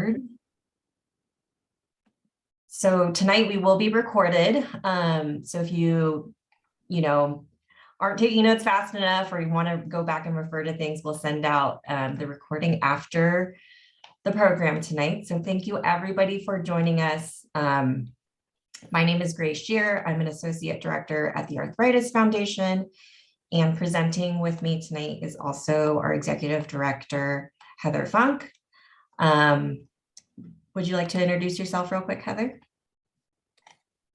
record. So tonight we will be recorded. So if you aren't taking notes fast enough, or you want to go back and refer to things, we'll send out the recording after the program tonight. So thank you everybody for joining us. My name is Grace Shear. I'm an associate director at the Arthritis Foundation, and presenting with me tonight is also our executive director, Heather Funk. Would you like to introduce yourself real quick, Heather?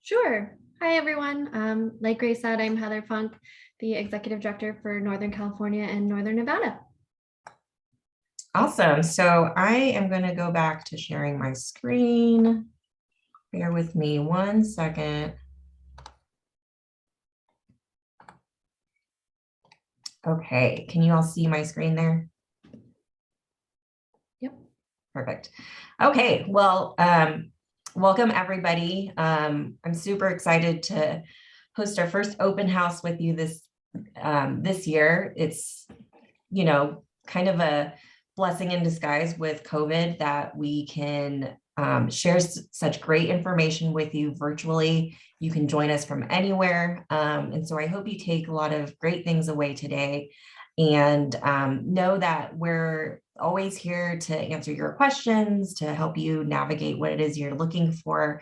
Sure. Hi, everyone. Like Grace said, I'm Heather Funk, the executive director for Northern California and Northern Nevada. Awesome. So I am going to go back to sharing my screen. Bear with me 1 second. Okay, can you all see my screen there? Yep. Perfect. Okay, well, welcome everybody. I'm super excited to host our first open house with you this year. It's, kind of a blessing in disguise with COVID that we can share such great information with you virtually. You can join us from anywhere. And so I hope you take a lot of great things away today, and know that we're always here to answer your questions, to help you navigate what it is you're looking for.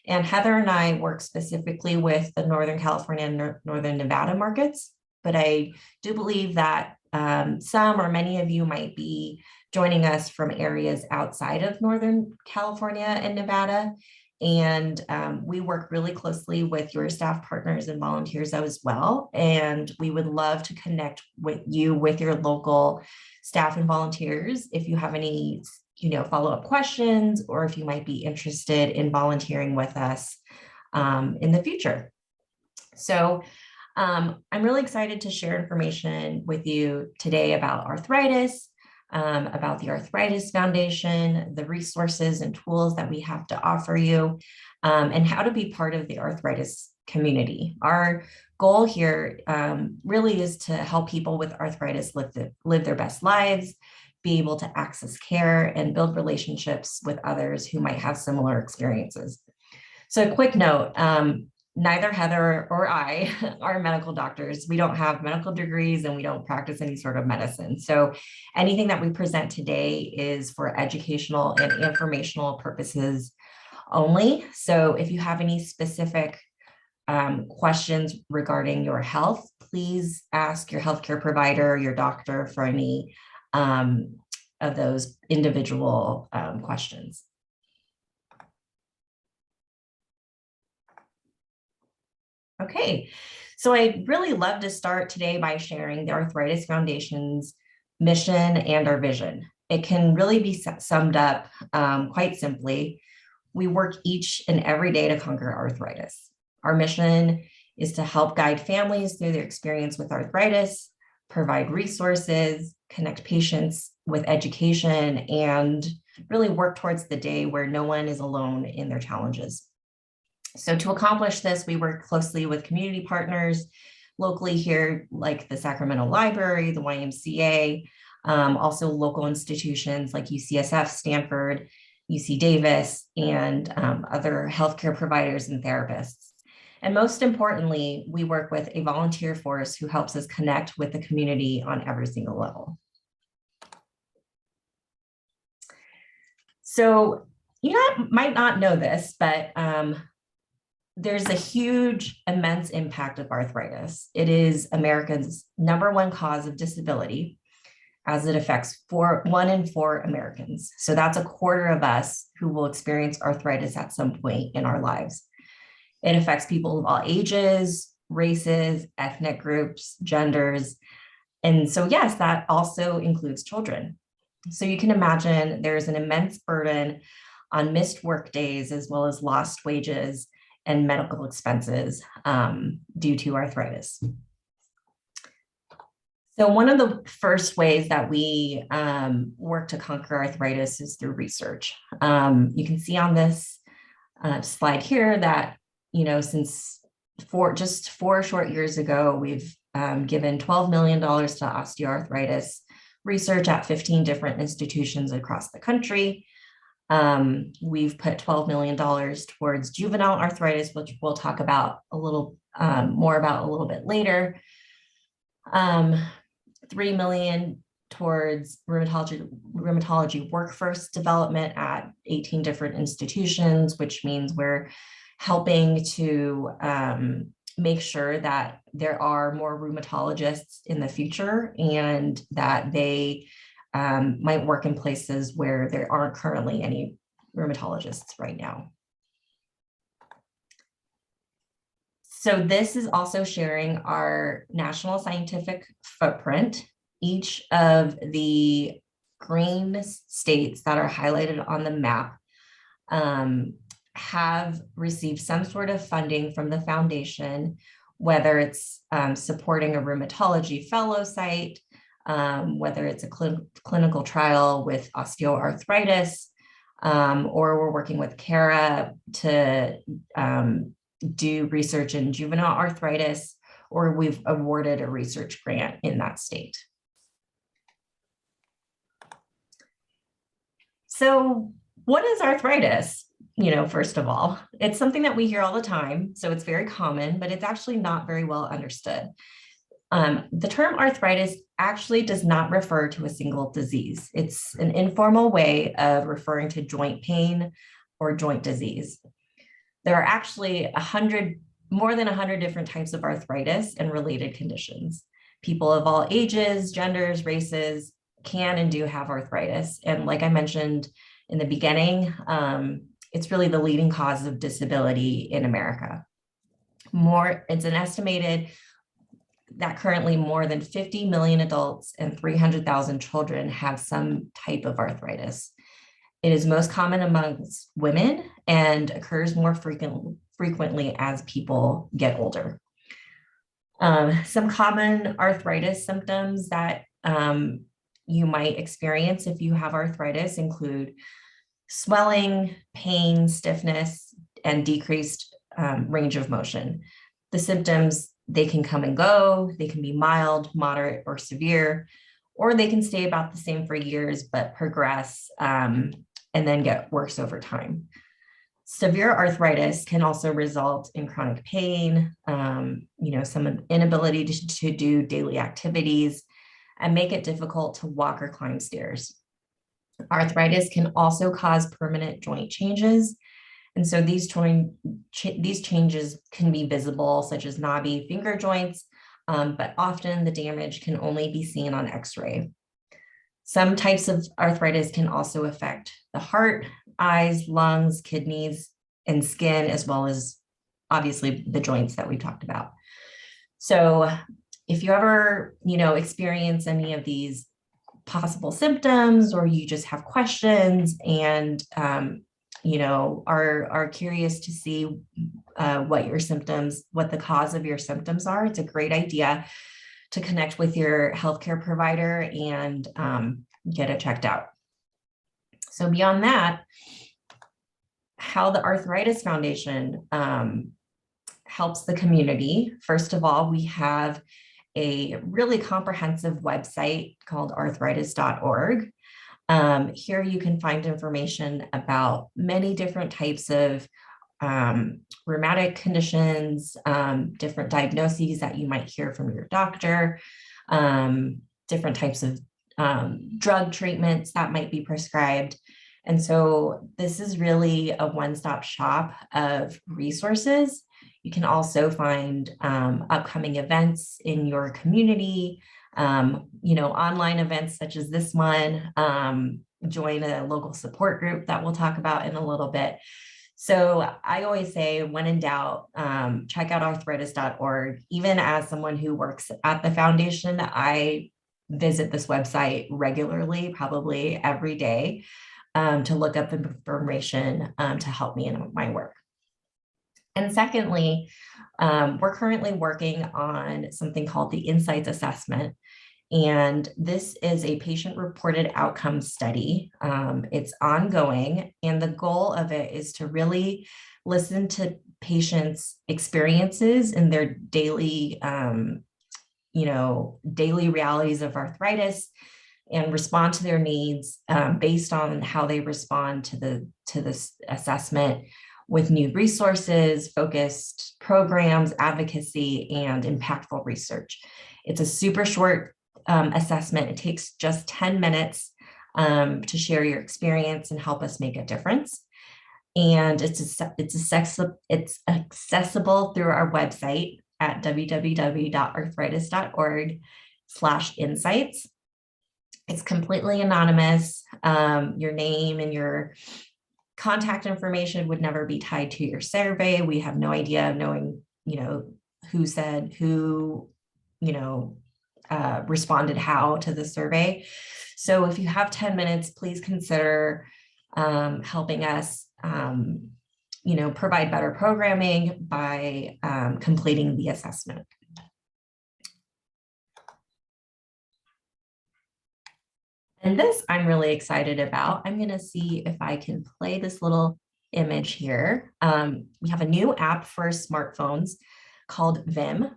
And Heather and I work specifically with the Northern California and Northern Nevada markets, but I do believe that some or many of you might be joining us from areas outside of Northern California and Nevada. And we work really closely with your staff partners and volunteers as well. And we would love to connect with you with your local staff and volunteers if you have any, follow-up questions, or if you might be interested in volunteering with us in the future. So I'm really excited to share information with you today about arthritis, about the Arthritis Foundation, the resources and tools that we have to offer you, and how to be part of the arthritis community. Our goal here really is to help people with arthritis live their best lives, be able to access care, and build relationships with others who might have similar experiences. So a quick note, neither Heather or I are medical doctors. We don't have medical degrees, and we don't practice any sort of medicine. So anything that we present today is for educational and informational purposes only. So if you have any specific questions regarding your health, please ask your healthcare provider, your doctor, for any of those individual questions. Okay, so I'd really love to start today by sharing the Arthritis Foundation's mission and our vision. It can really be summed up quite simply. We work each and every day to conquer arthritis. Our mission is to help guide families through their experience with arthritis, provide resources, connect patients with education, and really work towards the day where no one is alone in their challenges. So to accomplish this, we work closely with community partners locally here, like the Sacramento Library, the YMCA, also local institutions like UCSF, Stanford, UC Davis, and other healthcare providers and therapists. And most importantly, we work with a volunteer force who helps us connect with the community on every single level. So you might not know this, but there's a huge, immense impact of arthritis. It is Americans' #1 cause of disability, as it affects 1 in 4 Americans. So that's a quarter of us who will experience arthritis at some point in our lives. It affects people of all ages, races, ethnic groups, genders. And so yes, that also includes children. So you can imagine there's an immense burden on missed work days, as well as lost wages and medical expenses due to arthritis. So one of the first ways that we work to conquer arthritis is through research. You can see on this slide here that, since just 4 short years ago, we've given $12 million to osteoarthritis research at 15 different institutions across the country. We've put $12 million towards juvenile arthritis, which we'll talk about a little more about a little bit later. 3 million towards rheumatology workforce development at 18 different institutions, which means we're helping to make sure that there are more rheumatologists in the future and that they might work in places where there aren't currently any rheumatologists right now. So this is also sharing our national scientific footprint. Each of the green states that are highlighted on the map have received some sort of funding from the foundation, whether it's supporting a rheumatology fellow site, whether it's a clinical trial with osteoarthritis, or we're working with CARA to do research in juvenile arthritis, or we've awarded a research grant in that state. So what is arthritis? First of all, it's something that we hear all the time, so it's very common, but it's actually not very well understood. The term arthritis actually does not refer to a single disease. It's an informal way of referring to joint pain or joint disease. There are actually more than 100 different types of arthritis and related conditions. People of all ages, genders, races can and do have arthritis. And like I mentioned in the beginning, it's really the leading cause of disability in America. It's an estimated that currently more than 50 million adults and 300,000 children have some type of arthritis. It is most common amongst women and occurs more frequently as people get older. Some common arthritis symptoms that you might experience if you have arthritis include swelling, pain, stiffness, and decreased range of motion. The symptoms, they can come and go. They can be mild, moderate, or severe, or they can stay about the same for years, but progress and then get worse over time. Severe arthritis can also result in chronic pain, some inability to do daily activities, and make it difficult to walk or climb stairs. Arthritis can also cause permanent joint changes. And so these changes can be visible, such as knobby finger joints, but often the damage can only be seen on X-ray. Some types of arthritis can also affect the heart, eyes, lungs, kidneys, and skin, as well as obviously the joints that we talked about. So if you ever, experience any of these possible symptoms, or you just have questions and, are curious to see what the cause of your symptoms are, it's a great idea to connect with your healthcare provider and get it checked out. So beyond that, how the Arthritis Foundation helps the community. First of all, we have a really comprehensive website called arthritis.org. Here you can find information about many different types of rheumatic conditions, different diagnoses that you might hear from your doctor, different types of drug treatments that might be prescribed. And so this is really a one-stop shop of resources. You can also find upcoming events in your community, online events such as this one, join a local support group that we'll talk about in a little bit. So I always say, when in doubt, check out arthritis.org. Even as someone who works at the foundation, I visit this website regularly, probably every day, to look up information to help me in my work. And secondly, we're currently working on something called the Insights Assessment. And this is a patient-reported outcome study. It's ongoing, and the goal of it is to really listen to patients' experiences in their daily, daily realities of arthritis, and respond to their needs based on how they respond to this assessment with new resources, focused programs, advocacy, and impactful research. It's a super short assessment. It takes just 10 minutes to share your experience and help us make a difference. And it's accessible through our website at www.arthritis.org/insights. It's completely anonymous. Your name and your contact information would never be tied to your survey. We have no idea of knowing, who said who, responded how to the survey. So if you have 10 minutes, please consider helping us, provide better programming by completing the assessment. And this I'm really excited about. I'm going to see if I can play this little image here. We have a new app for smartphones called Vim.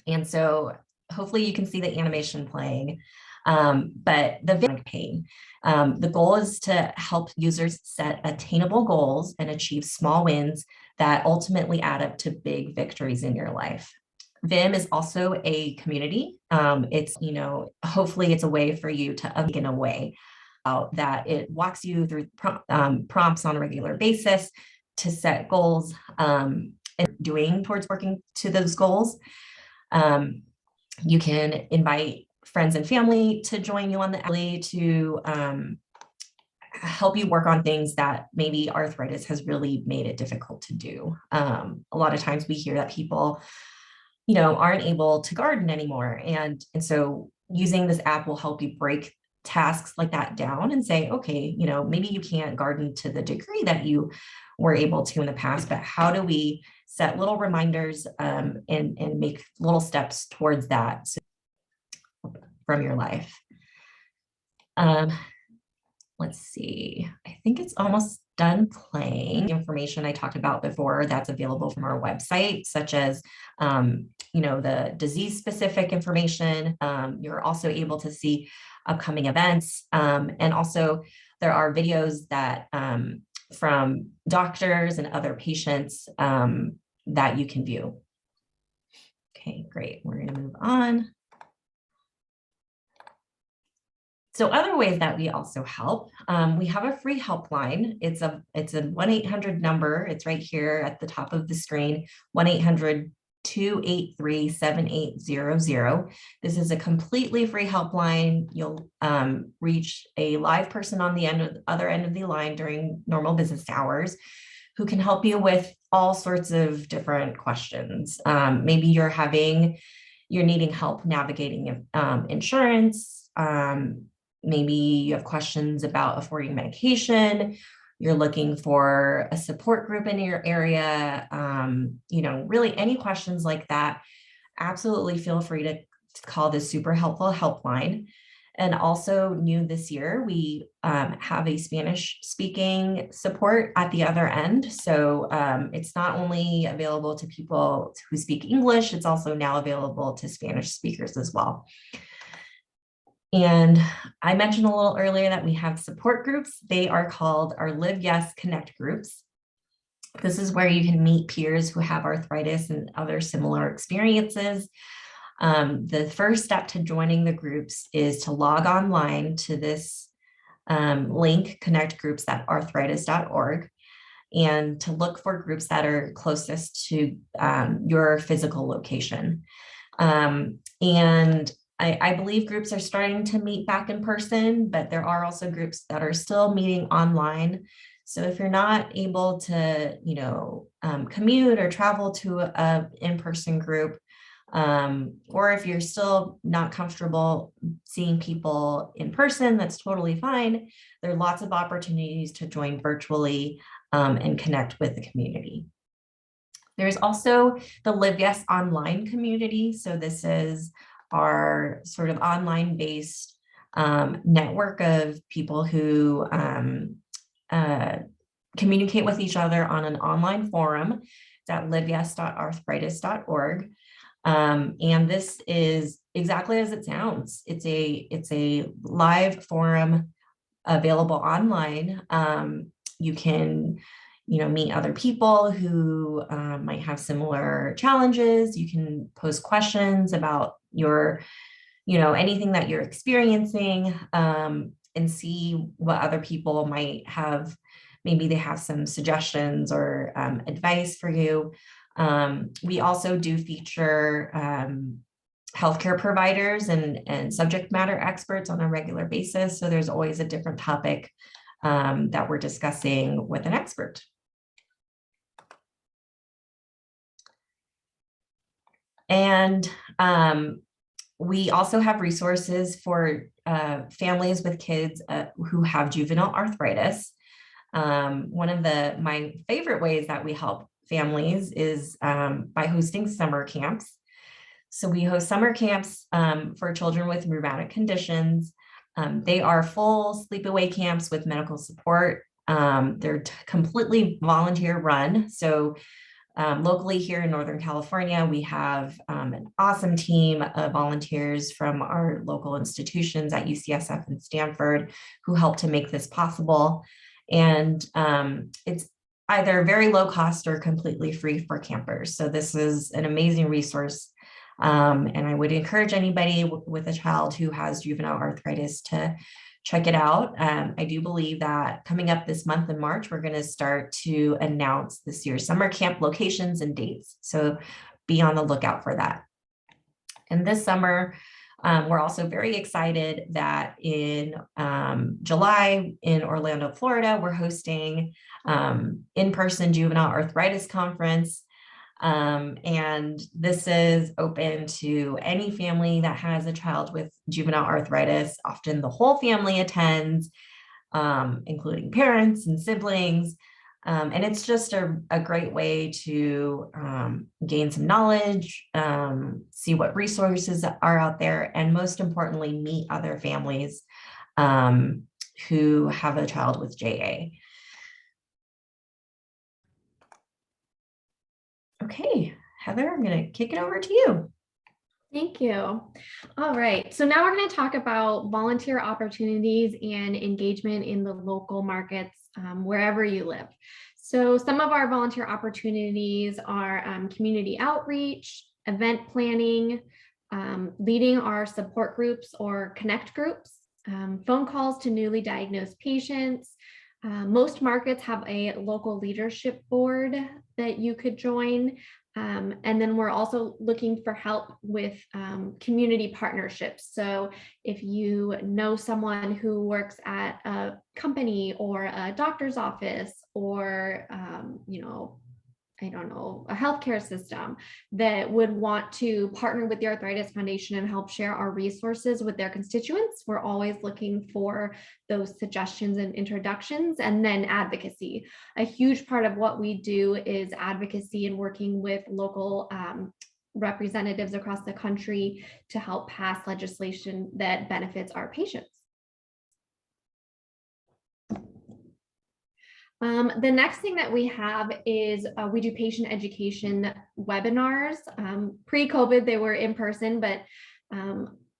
And so hopefully you can see the animation playing. But the Vim campaign, the goal is to help users set attainable goals and achieve small wins that ultimately add up to big victories in your life. Vim is also a community. It's, hopefully it's a way for you to in a way that it walks you through prompts on a regular basis to set goals and doing towards working to those goals. You can invite friends and family to join you on the alley to help you work on things that maybe arthritis has really made it difficult to do. A lot of times we hear that people aren't able to garden anymore. And so using this app will help you break tasks like that down and say, okay, maybe you can't garden to the degree that you were able to in the past, but how do we set little reminders and make little steps towards that from your life? Let's see, I think it's almost done playing. Information I talked about before that's available from our website, such as, the disease specific information. You're also able to see upcoming events. And also there are videos that from doctors and other patients that you can view. Okay, great. We're going to move on. So other ways that we also help, we have a free helpline. It's a 1-800 number. It's right here at the top of the screen, 1-800-283-7800. This is a completely free helpline. You'll reach a live person on the other end of the line during normal business hours who can help you with all sorts of different questions. Maybe you're needing help navigating insurance. Maybe you have questions about affording medication. You're looking for a support group in your area. Really any questions like that, absolutely feel free to call this super helpful helpline. And also new this year, we have a Spanish speaking support at the other end. So it's not only available to people who speak English, it's also now available to Spanish speakers as well. And I mentioned a little earlier that we have support groups. They are called our Live Yes Connect groups. This is where you can meet peers who have arthritis and other similar experiences. The first step to joining the groups is to log online to this link, connectgroups.arthritis.org, and to look for groups that are closest to your physical location. And I believe groups are starting to meet back in person, but there are also groups that are still meeting online. So if you're not able to, commute or travel to an in-person group, or if you're still not comfortable seeing people in person, that's totally fine. There are lots of opportunities to join virtually and connect with the community. There's also the Live Yes Online community. So this is our sort of online based network of people who communicate with each other on an online forum. It's at liveyes.arthritis.org. And this is exactly as it sounds. It's a live forum available online. You can, meet other people who might have similar challenges. You can post questions about anything that you're experiencing, and see what other people might have. Maybe they have some suggestions or advice for you. We also do feature healthcare providers and subject matter experts on a regular basis. So there's always a different topic that we're discussing with an expert. And we also have resources for families with kids who have juvenile arthritis. One of my favorite ways that we help families is by hosting summer camps. So we host summer camps for children with rheumatic conditions. They are full sleepaway camps with medical support. They're completely volunteer run. So locally here in Northern California, we have an awesome team of volunteers from our local institutions at UCSF and Stanford who help to make this possible. And it's either very low cost or completely free for campers. So this is an amazing resource. And I would encourage anybody with a child who has juvenile arthritis to check it out. I do believe that coming up this month in March, we're going to start to announce this year's summer camp locations and dates. So be on the lookout for that. And this summer, we're also very excited that in July in Orlando, Florida, we're hosting in-person juvenile arthritis conference. And this is open to any family that has a child with juvenile arthritis. Often the whole family attends, including parents and siblings. And it's just a great way to gain some knowledge, see what resources are out there, and most importantly, meet other families who have a child with JA. Okay, Heather, I'm going to kick it over to you. Thank you. All right, so now we're going to talk about volunteer opportunities and engagement in the local markets wherever you live. So some of our volunteer opportunities are community outreach, event planning, leading our support groups or connect groups, phone calls to newly diagnosed patients. Most markets have a local leadership board that you could join. And then we're also looking for help with community partnerships. So if you know someone who works at a company or a doctor's office or, I don't know, a healthcare system that would want to partner with the Arthritis Foundation and help share our resources with their constituents, we're always looking for those suggestions and introductions. And then advocacy. A huge part of what we do is advocacy and working with local representatives across the country to help pass legislation that benefits our patients. The next thing that we have is we do patient education webinars. Pre-COVID, they were in person, but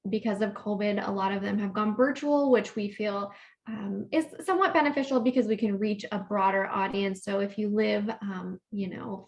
because of COVID, a lot of them have gone virtual, which we feel is somewhat beneficial because we can reach a broader audience. So if you live,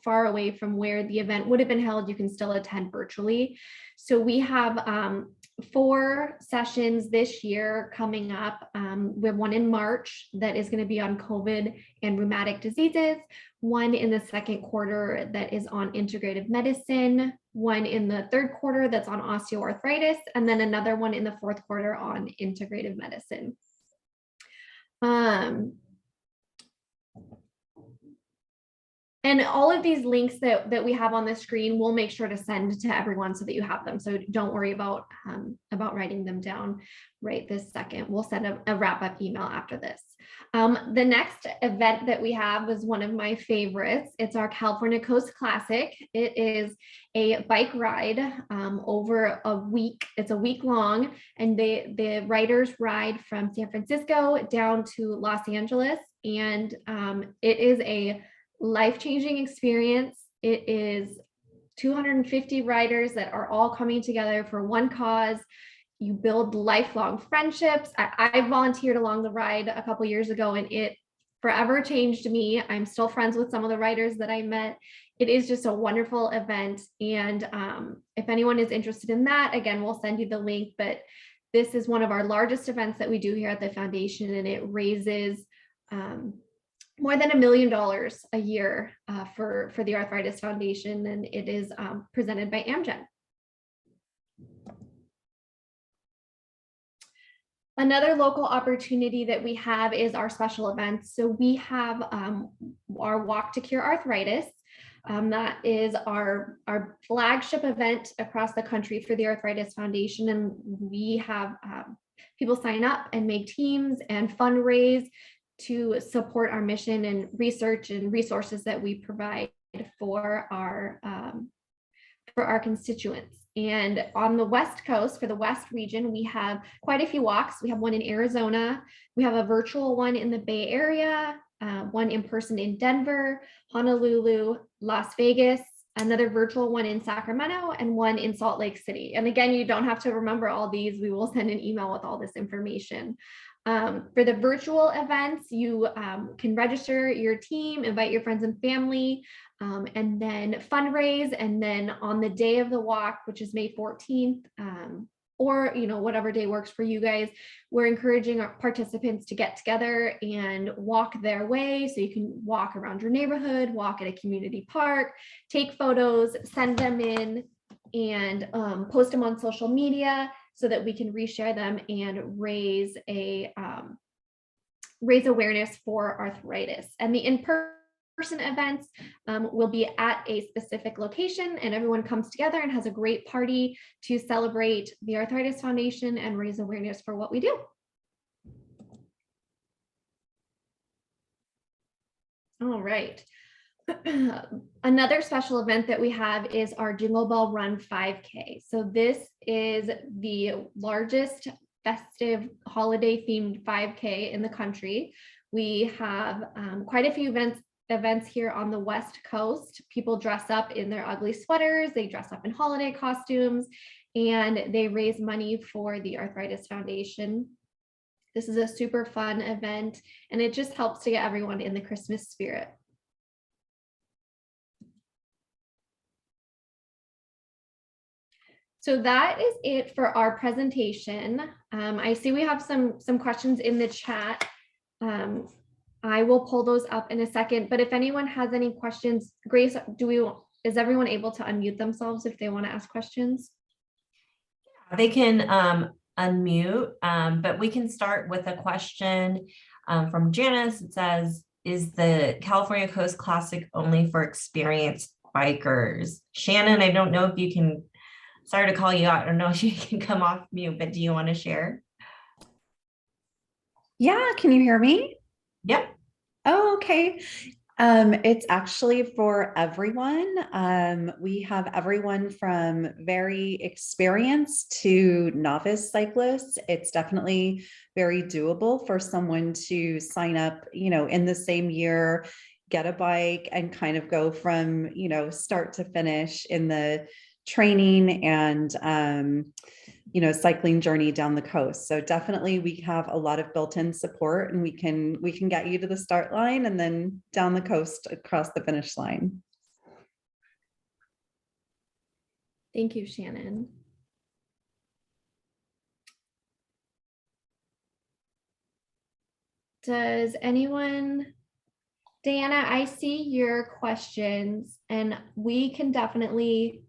far away from where the event would have been held, you can still attend virtually. So we have 4 sessions this year coming up. We have one in March that is going to be on COVID and rheumatic diseases, one in the second quarter that is on integrative medicine, one in the third quarter that's on osteoarthritis, and then another one in the fourth quarter on integrative medicine. And all of these links that we have on the screen, we'll make sure to send to everyone so that you have them. So don't worry about writing them down right this second. We'll send a wrap-up email after this. The next event that we have was one of my favorites. It's our California Coast Classic. It is a bike ride over a week. It's a week long, and the riders ride from San Francisco down to Los Angeles, and it is a life-changing experience. It is 250 riders that are all coming together for one cause. You build lifelong friendships. I volunteered along the ride a couple years ago, and it forever changed me. I'm still friends with some of the riders that I met. It is just a wonderful event. And if anyone is interested in that, again, we'll send you the link. But this is one of our largest events that we do here at the foundation, and it raises more than $1 million a year for the Arthritis Foundation, and it is presented by Amgen. Another local opportunity that we have is our special events. So we have our Walk to Cure Arthritis. That is our flagship event across the country for the Arthritis Foundation. And we have people sign up and make teams and fundraise to support our mission and research and resources that we provide for our constituents. And on the West Coast, for the West region, we have quite a few walks. We have one in Arizona. We have a virtual one in the Bay Area, one in person in Denver, Honolulu, Las Vegas, another virtual one in Sacramento, and one in Salt Lake City. And again, you don't have to remember all these. We will send an email with all this information. For the virtual events, you can register your team, invite your friends and family, and then fundraise. And then on the day of the walk, which is May 14th, or whatever day works for you guys, we're encouraging our participants to get together and walk their way. So you can walk around your neighborhood, walk at a community park, take photos, send them in, and post them on social media so that we can reshare them and raise awareness for arthritis. And the in-person events will be at a specific location, and everyone comes together and has a great party to celebrate the Arthritis Foundation and raise awareness for what we do. All right. Another special event that we have is our Jingle Bell Run 5K. So this is the largest festive holiday themed 5K in the country. We have quite a few events here on the West Coast. People dress up in their ugly sweaters, they dress up in holiday costumes, and they raise money for the Arthritis Foundation. This is a super fun event, and it just helps to get everyone in the Christmas spirit. So that is it for our presentation. I see we have some questions in the chat. I will pull those up in a second, but if anyone has any questions, Grace, is everyone able to unmute themselves if they want to ask questions? They can unmute, but we can start with a question from Janice. It says, is the California Coast Classic only for experienced bikers? Shannon, I don't know if you can, sorry to call you out. I don't know if you can come off mute, but do you want to share? Yeah, can you hear me? Yep. Oh, okay. It's actually for everyone. We have everyone from very experienced to novice cyclists. It's definitely very doable for someone to sign up, in the same year, get a bike and kind of go from, start to finish in the training and, cycling journey down the coast. So definitely we have a lot of built-in support, and we can get you to the start line and then down the coast across the finish line. Thank you, Shannon. Does anyone, Diana, I see your questions, and we can definitely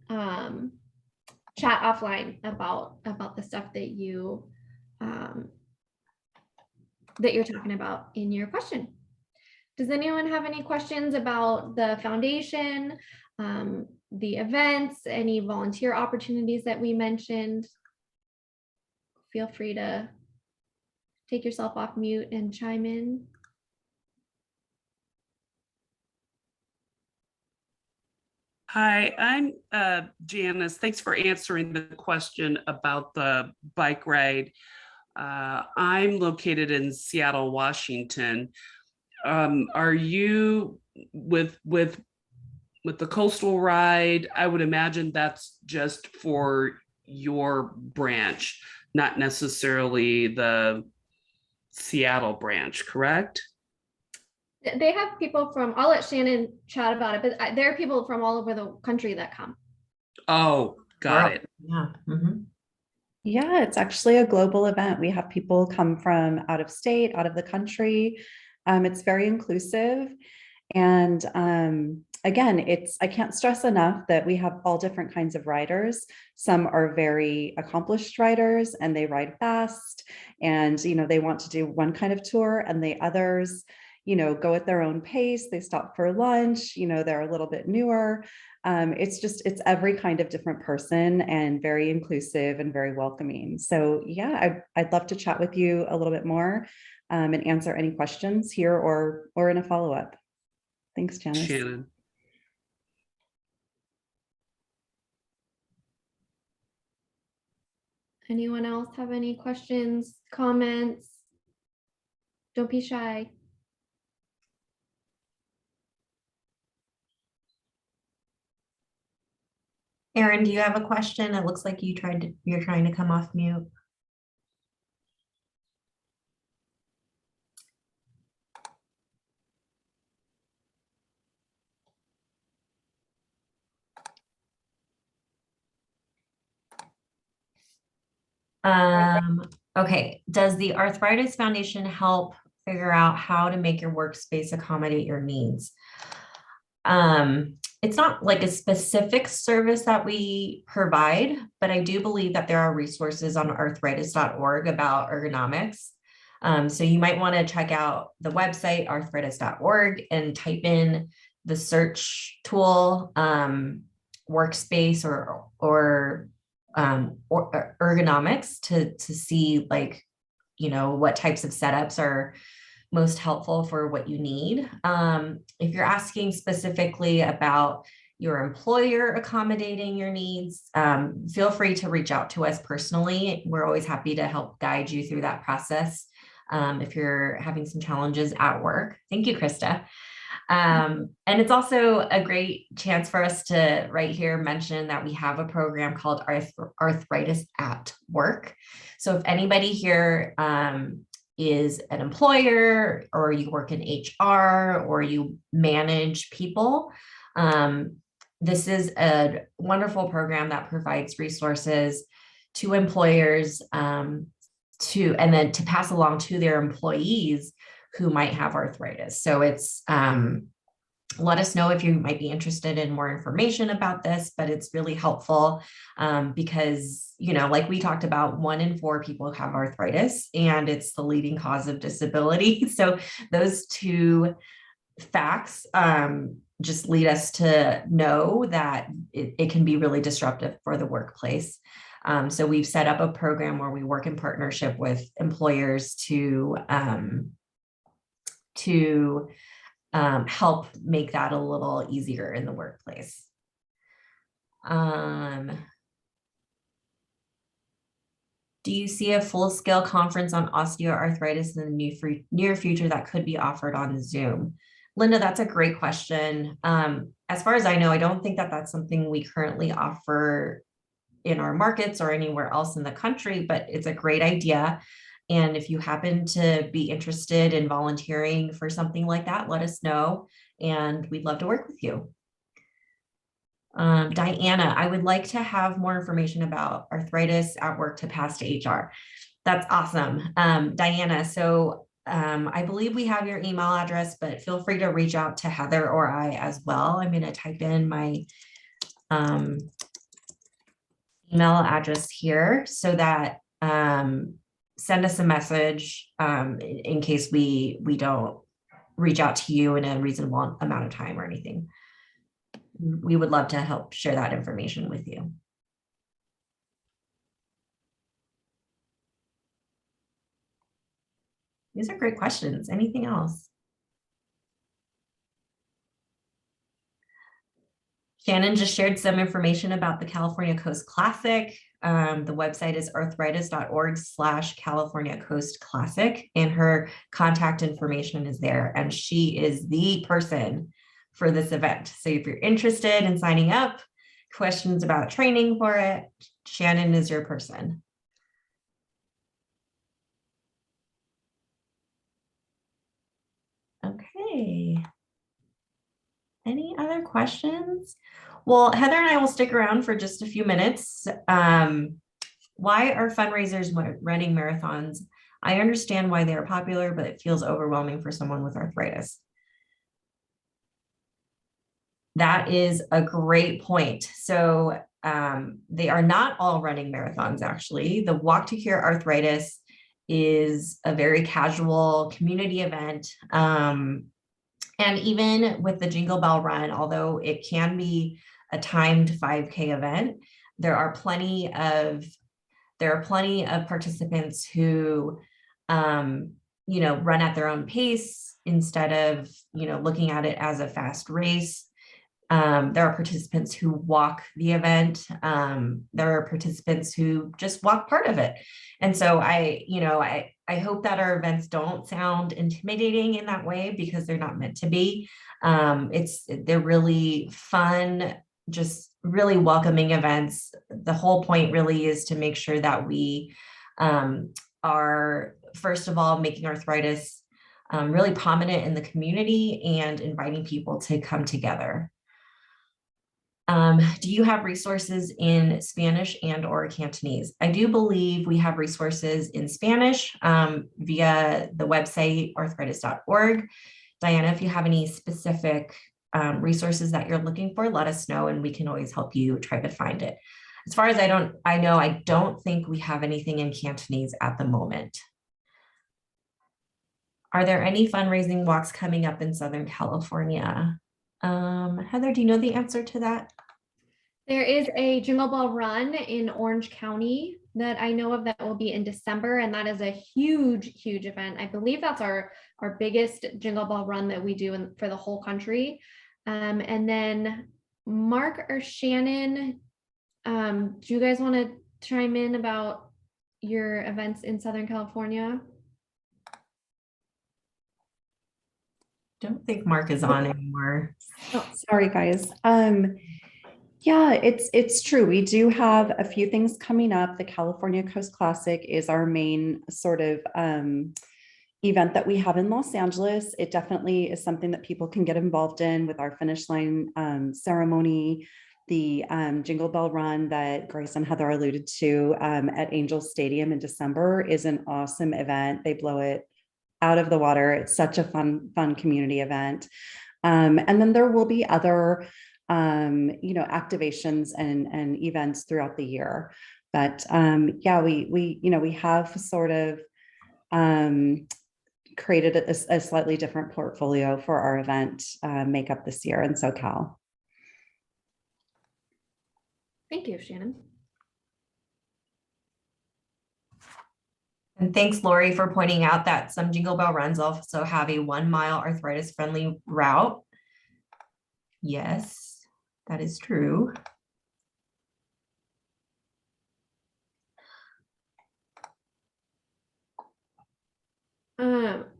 chat offline about the stuff that you're talking about in your question. Does anyone have any questions about the foundation, the events, any volunteer opportunities that we mentioned? Feel free to take yourself off mute and chime in. Hi, I'm Janice. Thanks for answering the question about the bike ride. I'm located in Seattle, Washington. Are you with with the coastal ride, I would imagine that's just for your branch, not necessarily the Seattle branch, correct? They have people from, I'll let Shannon chat about it, but there are people from all over the country that come. Oh, got it. Yeah. Mhm. Yeah, it's actually a global event. We have people come from out of state, out of the country. It's very inclusive. And again, I can't stress enough that we have all different kinds of riders. Some are very accomplished riders and they ride fast and, they want to do one kind of tour, and the others, go at their own pace. They stop for lunch, they're a little bit newer. It's every kind of different person and very inclusive and very welcoming. So yeah, I'd love to chat with you a little bit more and answer any questions here or in a follow-up. Thanks, Janice. Shannon. Anyone else have any questions, comments? Don't be shy. Erin, do you have a question? It looks like you're trying to come off mute. Okay, does the Arthritis Foundation help figure out how to make your workspace accommodate your needs? It's not like a specific service that we provide, but I do believe that there are resources on arthritis.org about ergonomics. So you might want to check out the website arthritis.org and type in the search tool workspace or ergonomics to see what types of setups are most helpful for what you need. If you're asking specifically about your employer accommodating your needs, feel free to reach out to us personally. We're always happy to help guide you through that process if you're having some challenges at work. Thank you, Krista. And it's also a great chance for us to right here mention that we have a program called Arthritis at Work. So if anybody here is an employer, or you work in HR, or you manage people, this is a wonderful program that provides resources to employers and then to pass along to their employees who might have arthritis. So it's let us know if you might be interested in more information about this, but it's really helpful because, like we talked about, 1 in 4 people have arthritis and it's the leading cause of disability. So those two facts just lead us to know that it can be really disruptive for the workplace. So we've set up a program where we work in partnership with employers to help make that a little easier in the workplace. Do you see a full-scale conference on osteoarthritis in the near future that could be offered on Zoom? Linda, that's a great question. As far as I know, I don't think that that's something we currently offer in our markets or anywhere else in the country, but it's a great idea. And if you happen to be interested in volunteering for something like that, let us know, and we'd love to work with you. Diana, I would like to have more information about arthritis at work to pass to HR. That's awesome. Diana, so I believe we have your email address, but feel free to reach out to Heather or I as well. I'm going to type in my email address here so that send us a message in case we don't reach out to you in a reasonable amount of time or anything. We would love to help share that information with you. These are great questions. Anything else? Shannon just shared some information about the California Coast Classic. The website is arthritis.org/California Coast Classic, and her contact information is there. And she is the person for this event. So if you're interested in signing up, questions about training for it, Shannon is your person. Okay. Any other questions? Well, Heather and I will stick around for just a few minutes. Why are fundraisers running marathons? I understand why they are popular, but it feels overwhelming for someone with arthritis. That is a great point. So they are not all running marathons, actually. The Walk to Cure Arthritis is a very casual community event. And even with the Jingle Bell Run, although it can be a timed 5K event, there are plenty of participants who, run at their own pace instead of, looking at it as a fast race. There are participants who walk the event. There are participants who just walk part of it. And so I hope that our events don't sound intimidating in that way, because they're not meant to be. They're really fun, just really welcoming events. The whole point really is to make sure that we are, first of all, making arthritis really prominent in the community and inviting people to come together. Do you have resources in Spanish and or Cantonese? I do believe we have resources in Spanish via the website arthritis.org. Diana, if you have any specific resources that you're looking for, let us know and we can always help you try to find it. As far as I don't think we have anything in Cantonese at the moment. Are there any fundraising walks coming up in Southern California? Heather, do you know the answer to that? There is a Jingle Bell Run in Orange County that I know of that will be in December, and that is a huge, huge event. I believe that's our biggest Jingle Bell Run that we do for the whole country. And then Mark or Shannon, do you guys want to chime in about your events in Southern California? Don't think Mark is on anymore. Oh, sorry, guys. Yeah, it's true. We do have a few things coming up. The California Coast Classic is our main sort of event that we have in Los Angeles. It definitely is something that people can get involved in with our finish line ceremony. The Jingle Bell Run that Grace and Heather alluded to at Angel Stadium in December is an awesome event. They blow it out of the water. It's such a fun community event. And then there will be other activations and events throughout the year. But yeah, we have sort of created a slightly different portfolio for our event makeup this year in SoCal. Thank you, Shannon. And thanks, Lori, for pointing out that some Jingle Bell Runs also have a 1 mile arthritis friendly route. Yes, that is true.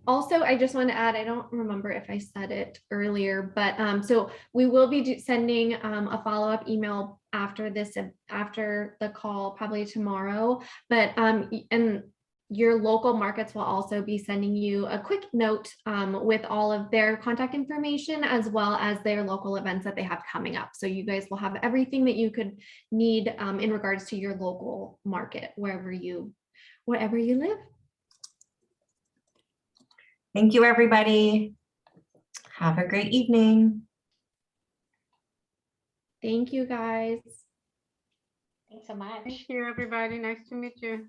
Also, I just want to add, I don't remember if I said it earlier, but so we will be sending a follow-up email after the call, probably tomorrow. But and your local markets will also be sending you a quick note with all of their contact information, as well as their local events that they have coming up. So you guys will have everything that you could need in regards to your local market, wherever you live. Thank you, everybody. Have a great evening. Thank you, guys. Thanks so much. Thank you, everybody. Nice to meet you.